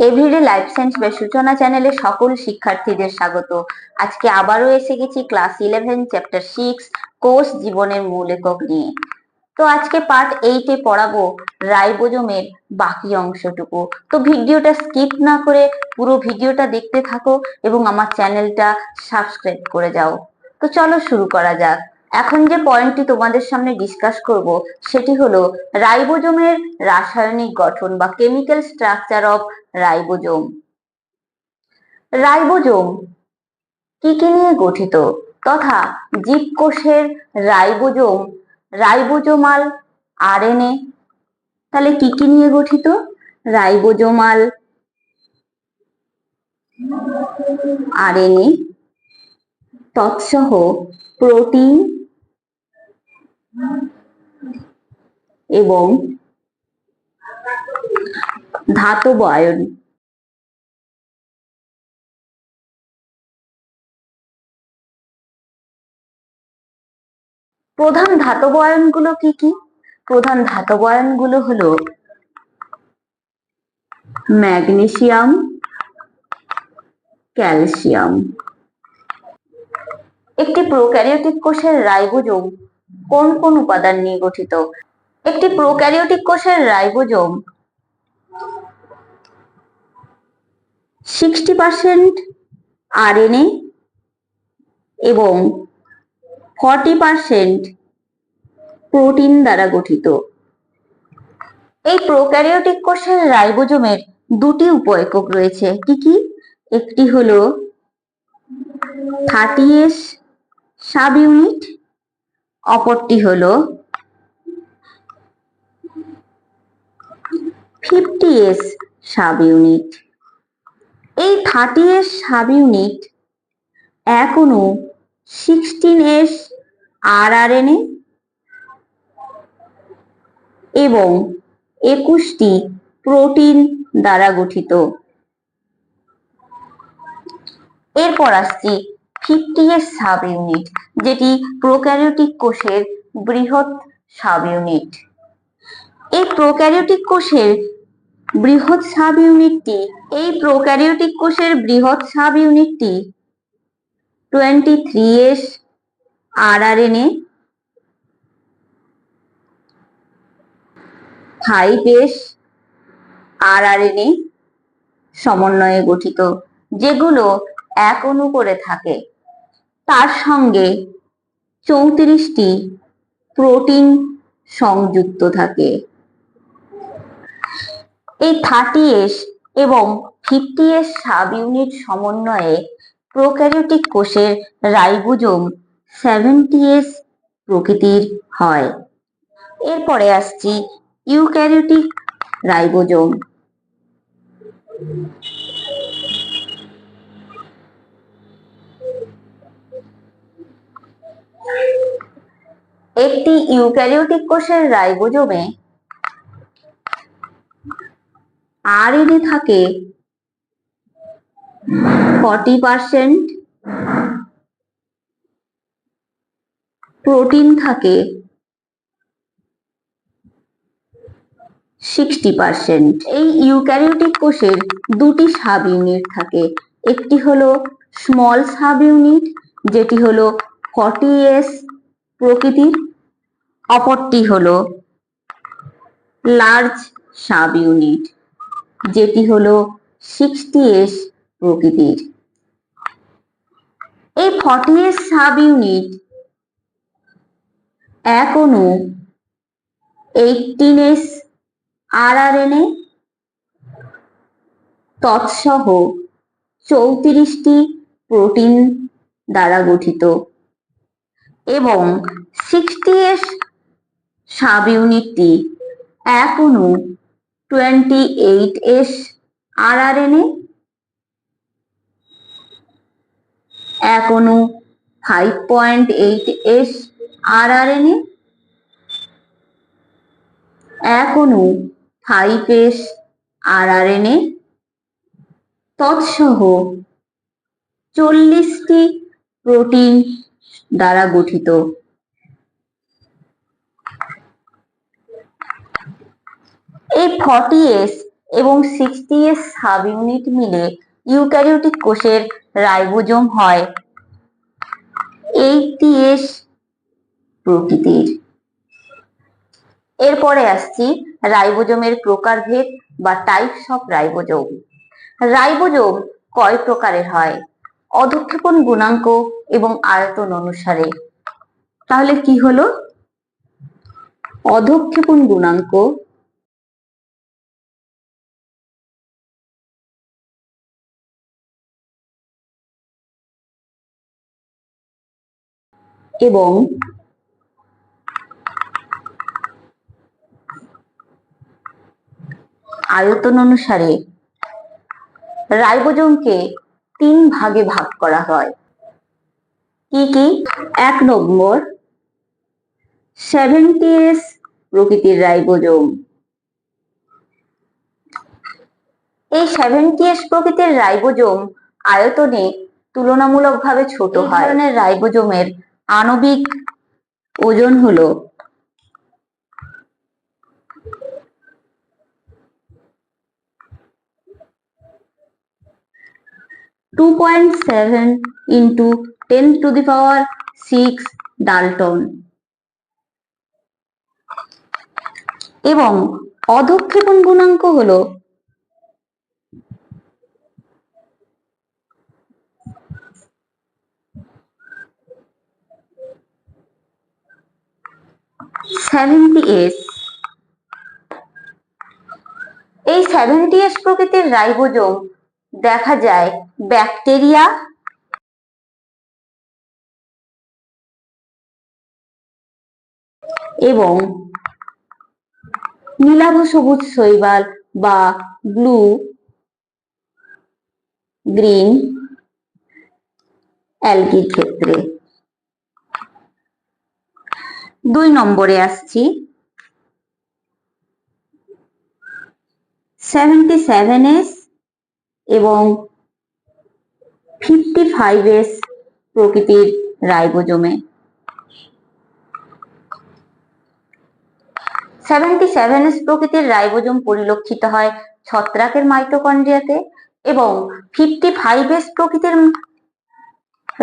Everyday life science বা সূচনা চ্যানেলে সকল শিক্ষার্থীদের স্বাগত। আজকে আবারও এসে গেছি ক্লাস 11 চ্যাপ্টার 6 কোষ জীবনের মূল একক নিয়ে। তো আজকে পার্ট 8 এ পড়াবো রাইবোজোমের বাকি অংশটুকু। তো ভিডিওটা স্কিপ না করে পুরো ভিডিওটা দেখতে থাকো এবং আমার চ্যানেলটা সাবস্ক্রাইব করে যাও। তো চলো শুরু করা যাক। এখন যে পয়েন্টটি তোমাদের সামনে ডিসকাস করব সেটি হলো রাইবোজোমের রাসায়নিক গঠন বা chemical structure of ribosome. Ribosome কি কি নিয়ে গঠিত তথা জীবকোষের রাইবোজোম রাইবোজোমাল আরএনএ তাহলে কি কি নিয়ে গঠিত? রাইবোজোমাল আরএনএ তৎসহ প্রোটিন এবং ধাতব আয়ন। প্রধান ধাতব আয়নগুলো কি কি? প্রধান ধাতব আয়নগুলো হলো ম্যাগনেসিয়াম, ক্যালসিয়াম। একটি প্রোক্যারিওটিক কোষের রাইবোজোম কোন কোন উপাদান নিয়ে গঠিত? একটি প্রোক্যারিওটিক কোষের রাইবোজোম 60% আরএনএ এবং 40% প্রোটিন দ্বারা গঠিত। এই প্রোক্যারিওটিক কোষের রাইবোজোমের দুটি উপ একক রয়েছে। কি কি? একটি হলো 30S সাব ইউনিট, অপরটি হলো 50S সাব ইউনিট। এই 30S সাব ইউনিট এক অণু 16S rRNA এবং 21টি প্রোটিন দ্বারা গঠিত। এরপর আসছি 50S সাব ইউনিট, যেটি প্রোক্যারিওটিক কোষের বৃহৎ সাব ইউনিট। এই প্রোক্যারিওটিক কোষের বৃহৎ sub ইউনিটটি 23S rRNA, 5S rRNA সমন্বয়ে গঠিত, যেগুলো এক অণু করে থাকে। তার সঙ্গে 34টি প্রোটিন সংযুক্ত থাকে। এই 30S এবং 50S সাব ইউনিট সমন্বয়ে প্রোক্যারিওটিক কোষের রাইবোজোম 70S প্রকৃতির হয়। এরপরে আসছি ইউক্যারিওটিক রাইবোজোম। একটি ইউক্যারিওটিক কোষের রাইবোজোমে আরএনএ থাকে 40%, প্রোটিন থাকে 60%। এই ইউক্যারিওটিক কোষের দুটি সাব ইউনিট থাকে। একটি হলো স্মল সাব ইউনিট, যেটি হলো 40S প্রকৃতির, অপরটি হলো লার্জ সাব ইউনিট, যেটি হলো 60S প্রকৃতির। এই 40S সাব ইউনিট এক অণু 18S rRNA তৎসহ 34টি প্রোটিন দ্বারা গঠিত এবং 60S সাব ইউনিটটি এক অণু 28S rRNA, এক অণু 5.8S rRNA, এক অণু 5S rRNA তৎসহ 40টি প্রোটিন দ্বারা গঠিত। এই 40S এবং 60s সাব ইউনিট মিলে ইউক্যারিওটিক কোষের রাইবোজোম হয় 80s প্রকৃতির। এরপরে আসছি রাইবোজোমের প্রকারভেদ বা টাইপস অফ রাইবোজোম। রাইবোজোম কয় প্রকারের হয়? অধঃক্ষেপণ গুণাঙ্ক এবং আয়তন অনুসারে। তাহলে কি হলো? অধঃক্ষেপণ গুণাঙ্ক এবং আয়তন অনুসারে রাইবোজোমকে 3 ভাগে ভাগ করা হয়। কি কি? 1 নম্বর 70s প্রকৃতির রাইবোজোম। এই 70s প্রকৃতির রাইবোজোম আয়তনে তুলনামূলকভাবে ছোট হয়। এই ধরনের রাইবোজোমের আণবিক ওজন হলো 2.7 into 10⁶ ডাল্টন এবং অধঃক্ষেপণ গুণাঙ্ক হলো 70s। এই 70s প্রকৃতির রাইবোজোম দেখা যায় ব্যাকটেরিয়া এবং নীলাভ সবুজ শৈবাল বা ব্লু গ্রিন অ্যালগির ক্ষেত্রে। 2 নম্বরে আসছি 77s এবং 55s প্রকৃতির রাইবোজোমে। 77s প্রকৃতির রাইবোজোম পরিলক্ষিত হয় ছত্রাকের মাইটোকন্ড্রিয়াতে এবং 55s প্রকৃতির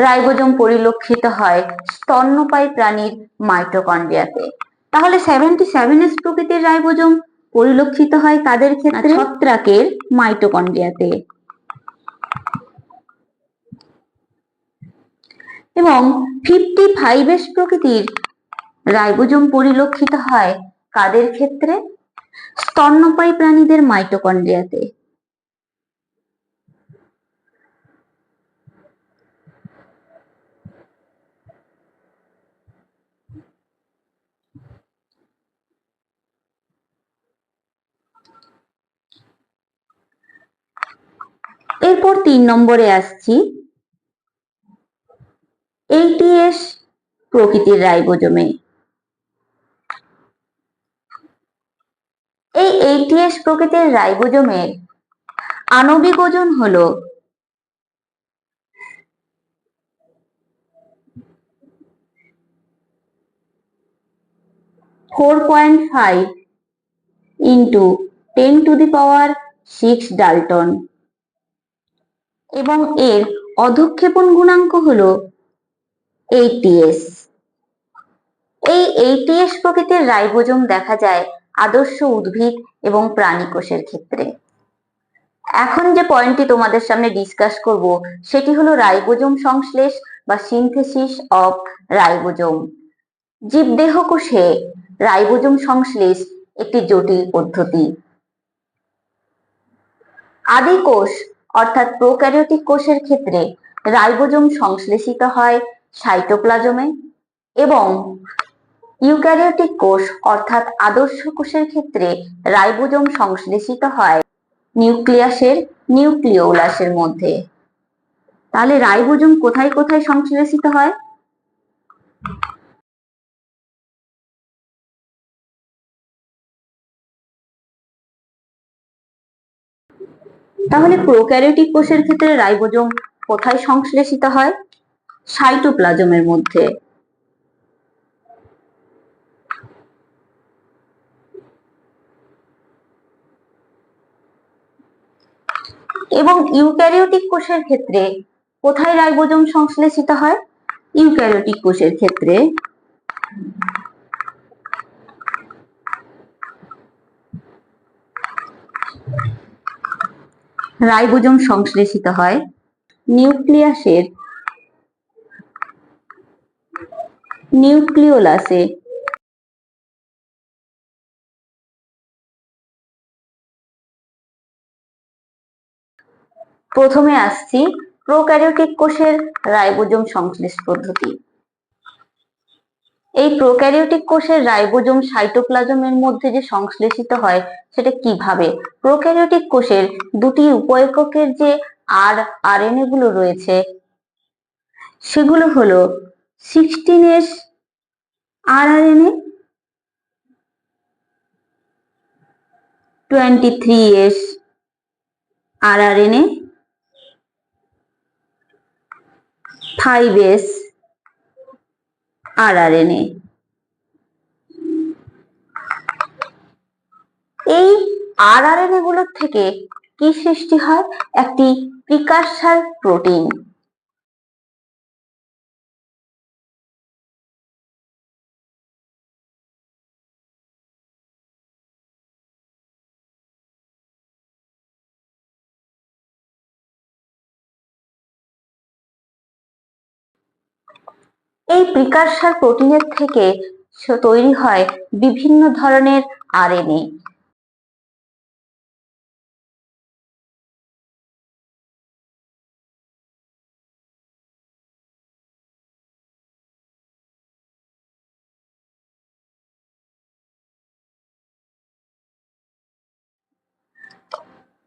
রাইবোজোম পরিলক্ষিত হয় স্তন্যপায়ী প্রাণীর মাইটোকন্ড্রিয়াতে। তাহলে 77s প্রকৃতির রাইবোজোম পরিলক্ষিত হয় কাদের ক্ষেত্রে? ছত্রাকের মাইটোকন্ড্রিয়াতে। এবং 55s প্রকৃতির রাইবোজোম পরিলক্ষিত হয় কাদের ক্ষেত্রে? স্তন্যপায়ী প্রাণীদের মাইটোকন্ড্রিয়াতে। এরপর 3 নম্বরে আসছি 80s প্রকৃতির রাইবোজোমে। এই 80s প্রকৃতির রাইবোজোমের আণবিক ওজন হলো 4.5 into 10⁶ ডাল্টন এবং এর অধঃক্ষেপণ গুণাঙ্ক হলো 80s। এই 80s প্রকৃতির রাইবোজোম দেখা যায় আদর্শ উদ্ভিদ এবং প্রাণী কোষের ক্ষেত্রে। এখন যে পয়েন্টটি তোমাদের সামনে ডিসকাস করব সেটি হলো রাইবোজোম সংশ্লেষ বা সিনথেসিস অফ রাইবোজোম। জীবদেহ কোষে রাইবোজোম সংশ্লেষ একটি জটিল পদ্ধতি। আদি কোষ অর্থাৎ প্রোক্যারিওটিক কোষের ক্ষেত্রে রাইবোজোম সংশ্লেষিত হয় সাইটোপ্লাজমে এবং ইউক্যারিওটিক কোষ অর্থাৎ আদর্শ কোষের ক্ষেত্রে রাইবোজোম সংশ্লেষিত হয় নিউক্লিয়াসের নিউক্লিওলাসের মধ্যে। তাহলে রাইবোজোম কোথায় কোথায় সংশ্লেষিত হয়? তাহলে প্রোক্যারিওটিক কোষের ক্ষেত্রে রাইবোজোম কোথায় সংশ্লেষিত হয়? সাইটোপ্লাজমের মধ্যে। এবং ইউক্যারিওটিক কোষের ক্ষেত্রে কোথায় রাইবোজোম সংশ্লেষিত হয়? ইউক্যারিওটিক কোষের ক্ষেত্রে রাইবোজোম সংশ্লেষিত হয় নিউক্লিয়াসের নিউক্লিওলাসে। প্রথমে আসছি প্রোক্যারিওটিক কোষের রাইবোজোম সংশ্লেষ পদ্ধতি। এই প্রোক্যারিওটিক কোষের রাইবোজোম সাইটোপ্লাজমের মধ্যে যে সংশ্লেষিত হয় সেটা কিভাবে? প্রোক্যারিওটিক কোষের দুটি উপ-এককের যে আরএনএ গুলো রয়েছে সেগুলো হলো 16S rRNA, 23S rRNA, 5S rRNA। এই rRNA গুলোর থেকে কি সৃষ্টি হয়? একটি প্রিকারসার প্রোটিন। এই প্রিকারসার প্রোটিনের থেকে তৈরি হয় বিভিন্ন ধরনের আরএনএ।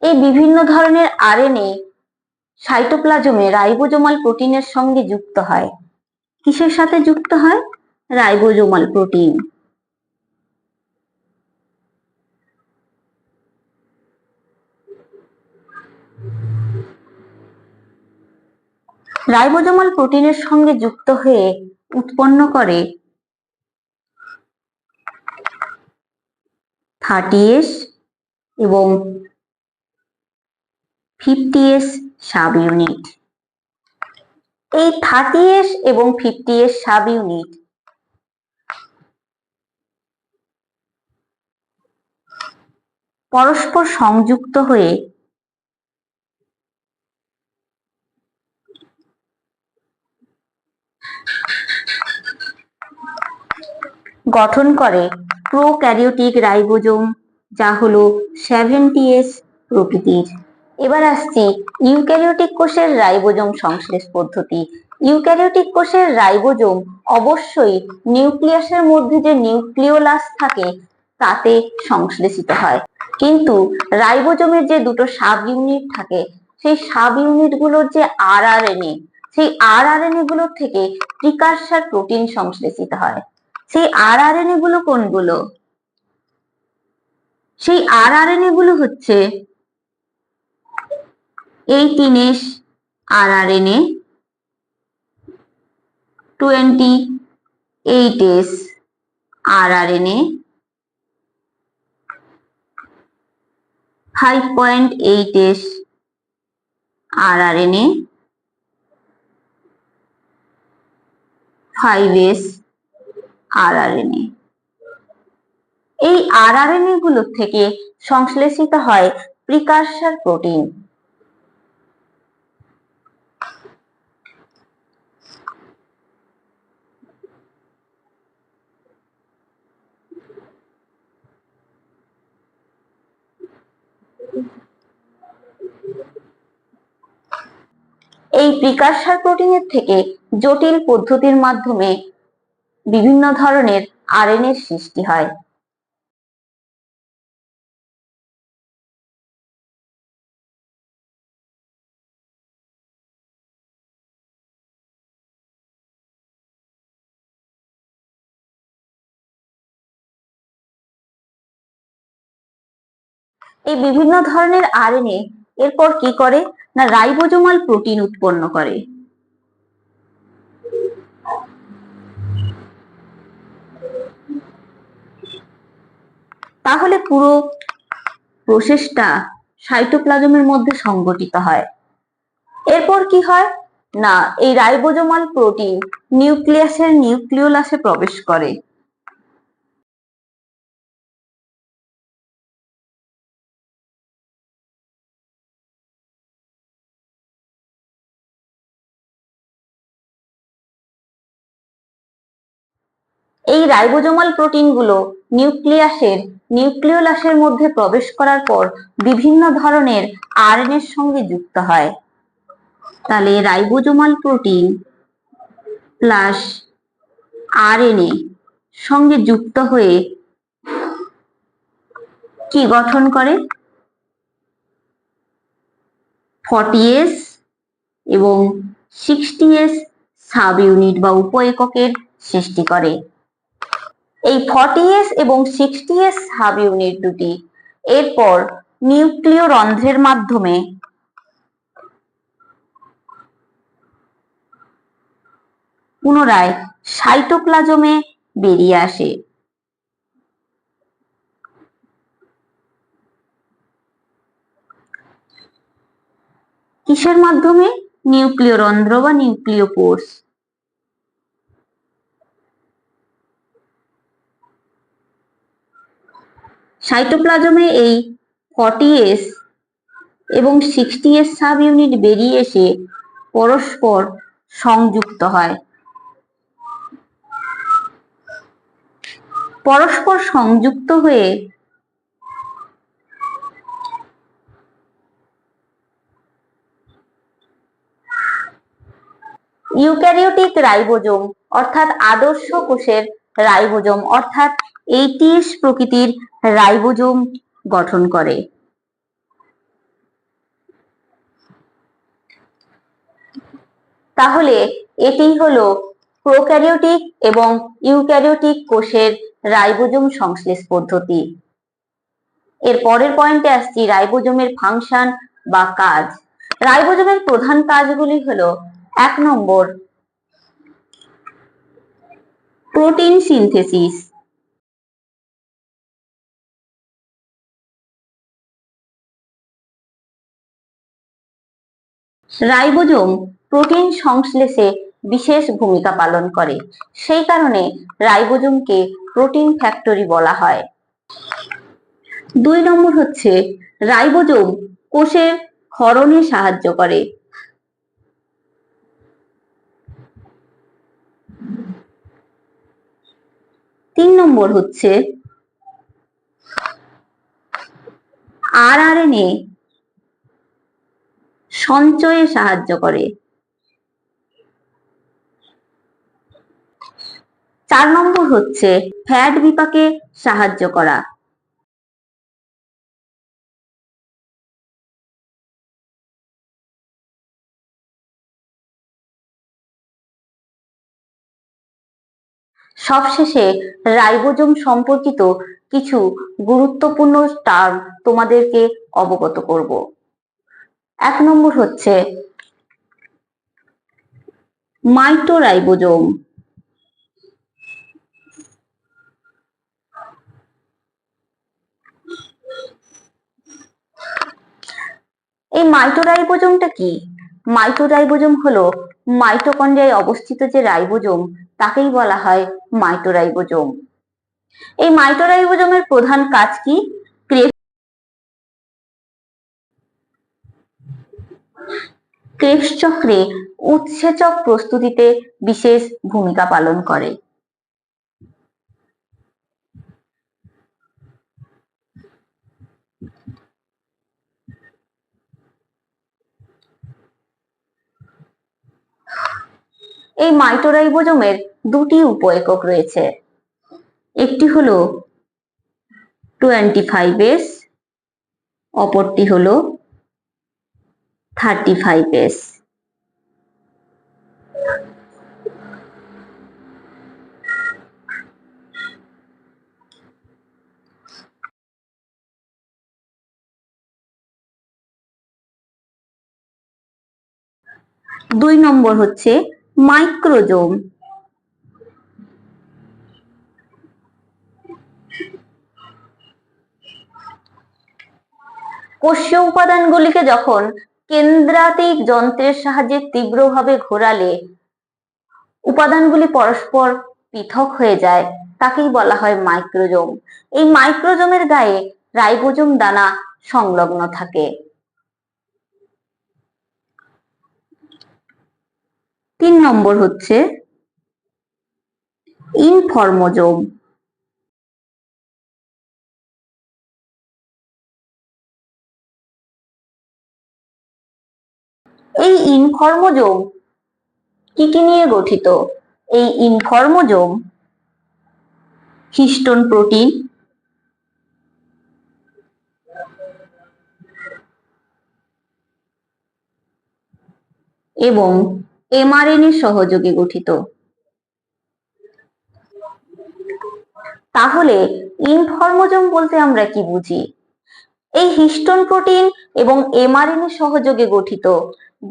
এই বিভিন্ন ধরনের আরএনএ সাইটোপ্লাজমে রাইবোজোমাল প্রোটিনের সঙ্গে যুক্ত হয়। কিসের সাথে যুক্ত হয়? Ribosomal protein. রাইবোজোমাল প্রোটিনের সঙ্গে যুক্ত হয়ে উৎপন্ন করে 30S এবং 50S সাব ইউনিট। এই 30S এবং 50S সাব ইউনিট পরস্পর সংযুক্ত হয়ে গঠন করে প্রোক্যারিওটিক রাইবোজোম, যা হলো 70S প্রকৃতির। এবার আসছি ইউক্যারিওটিক কোষের রাইবোজোম সংশ্লেষ পদ্ধতি। ইউক্যারিওটিক কোষের রাইবোজোম অবশ্যই নিউক্লিয়াসের মধ্যে যে নিউক্লিওলাস থাকে তাতে সংশ্লেষিত হয়, কিন্তু রাইবোজোমের যে দুটো সাব ইউনিট থাকে সেই সাব ইউনিট গুলোর যে আরআরএনএ, সেই আরআরএনএ গুলোর থেকে প্রিকারসার প্রোটিন সংশ্লেষিত হয়। সেই আরআরএনএ গুলো কোনগুলো? সেই আরআরএনএ গুলো হচ্ছে 18S rRNA, 28S rRNA, 5.8S rRNA, 5S rRNA। এই আরআরএনএ গুলোর থেকে সংশ্লেষিত হয় প্রিকারসার প্রোটিন। এই প্রিকারসার প্রোটিনের থেকে জটিল পদ্ধতির মাধ্যমে বিভিন্ন ধরনের আরএনএর সৃষ্টি হয়। এই বিভিন্ন ধরনের আরএনএ এরপর কি করে? না রাইবোজোমাল প্রোটিন উৎপন্ন করে। তাহলে পুরো প্রসেসটা সাইটোপ্লাজমের মধ্যে সংগঠিত হয়। এরপর কি হয় না, এই রাইবোজোমাল প্রোটিন নিউক্লিয়াসের নিউক্লিওলাসে প্রবেশ করে। এই রাইবোজোমাল প্রোটিনগুলো নিউক্লিয়াসের নিউক্লিওলাসের মধ্যে প্রবেশ করার পর বিভিন্ন ধরনের আরএনএর সঙ্গে যুক্ত হয়। তাহলে রাইবোজোমাল প্রোটিন প্লাস আরএনএ সঙ্গে যুক্ত হয়ে কি গঠন করে? 40S এবং 60S সাব ইউনিট বা উপ এককের সৃষ্টি করে। এই 40S এবং 60S সাব ইউনিট দুটি এরপর নিউক্লিয় রন্ধ্রের মাধ্যমে পুনরায় সাইটোপ্লাজমে বেরিয়ে আসে। কিসের মাধ্যমে? নিউক্লিয় রন্ধ্র বা নিউক্লিয় পোর্স। সাইটোপ্লাজমে এই 40S এবং 60S সাব ইউনিট বেরিয়ে এসে পরস্পর সংযুক্ত হয়। পরস্পর সংযুক্ত হয়ে ইউক্যারিওটিক রাইবোজোম অর্থাৎ আদর্শ কোষের রাইবোজোম অর্থাৎ 80S প্রকৃতির রাইবোজোম গঠন করে। তাহলে এটি হলো প্রোক্যারিওটিক এবং ইউক্যারিওটিক কোষের রাইবোজোম সংশ্লেষ পদ্ধতি। এর পরের পয়েন্টে আসছি রাইবোজোমের ফাংশন বা কাজ। রাইবোজোমের প্রধান কাজগুলি হলো 1 নম্বর প্রোটিন সিনথেসিস। রাইবোজোম প্রোটিন সংশ্লেষে বিশেষ ভূমিকা পালন করে, সেই কারণে রাইবোজোমকে প্রোটিন ফ্যাক্টরি বলা হয়। 2 নম্বর হচ্ছে রাইবোজোম কোষের ক্ষরণে সাহায্য করে। 3 নম্বর হচ্ছে আরআরএনএ সঞ্চয়ে সাহায্য করে। 4 নম্বর হচ্ছে ফ্যাট বিপাকে সাহায্য করা। সবশেষে রাইবোজোম সম্পর্কিত কিছু গুরুত্বপূর্ণ টার্ম তোমাদেরকে অবগত করব। 1 নম্বর হচ্ছে মাইটোরাইবোজোম। এই মাইটোরাইবোজোমটা কি? মাইটোরাইবোজোম হলো মাইটোকন্ড্রিয়ায় অবস্থিত যে রাইবোজোম তাকেই বলা হয় মাইটোরাইবোজোম। এই মাইটোরাইবোজোমের প্রধান কাজ কি? ক্রেবস চক্রে উৎসেচক প্রস্তুতিতে বিশেষ ভূমিকা পালন করে। এই মাইটোরাইবোজোমের দুটি উপ একক রয়েছে, একটি হলো 25S, অপরটি হলো 35S। দুই নম্বর হচ্ছে মাইক্রোজোম। কোষীয় উপাদানগুলিকে যখন কেন্দ্রাতিক যন্ত্রের সাহায্যে তীব্রভাবে ঘোরালে উপাদানগুলি পরস্পর পৃথক হয়ে যায়, তাকেই বলা হয় মাইক্রোজোম। এই মাইক্রোজোমের গায়ে রাইবোজোম দানা সংলগ্ন থাকে। 3 নম্বর হচ্ছে ইনফর্মোজোম। এই ইনফর্মোজোম কি কি নিয়ে গঠিত? এই ইনফর্মোজোম হিস্টোন প্রোটিন, এবং এমআরএনএ সহযোগে গঠিত। তাহলে ইনফর্মোজোম বলতে আমরা কি বুঝি? এই হিস্টোন প্রোটিন এবং এমআরএনএ সহযোগে গঠিত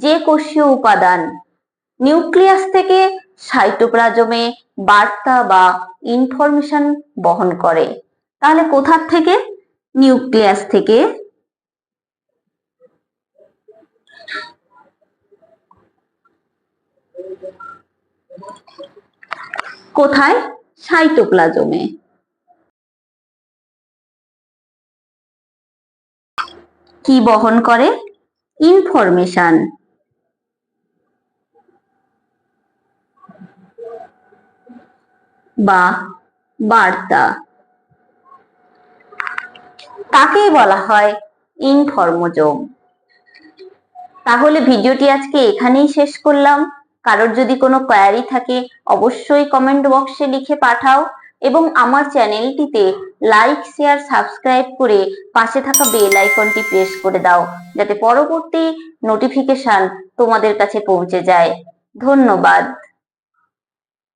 যে কোষীয় উপাদান নিউক্লিয়াস থেকে সাইটোপ্লাজমে বার্তা বা ইনফরমেশন বহন করে। তাহলে কোথার থেকে? নিউক্লিয়াস থেকে। কোথায়? সাইটোপ্লাজমে। কি বহন করে? ইনফরমেশন বা বার্তা। তাকেই বলা হয় ইনফর্মোজোম। তাহলে ভিডিওটি আজকে এখানেই শেষ করলাম। কারোর যদি কোনো কোয়ারি থাকে অবশ্যই কমেন্ট বক্সে লিখে পাঠাও, এবং আমার চ্যানেলটিতে লাইক, শেয়ার, সাবস্ক্রাইব করে পাশে থাকা বেল আইকনটি প্রেস করে দাও, যাতে পরবর্তী নোটিফিকেশন তোমাদের কাছে পৌঁছে যায়। ধন্যবাদ।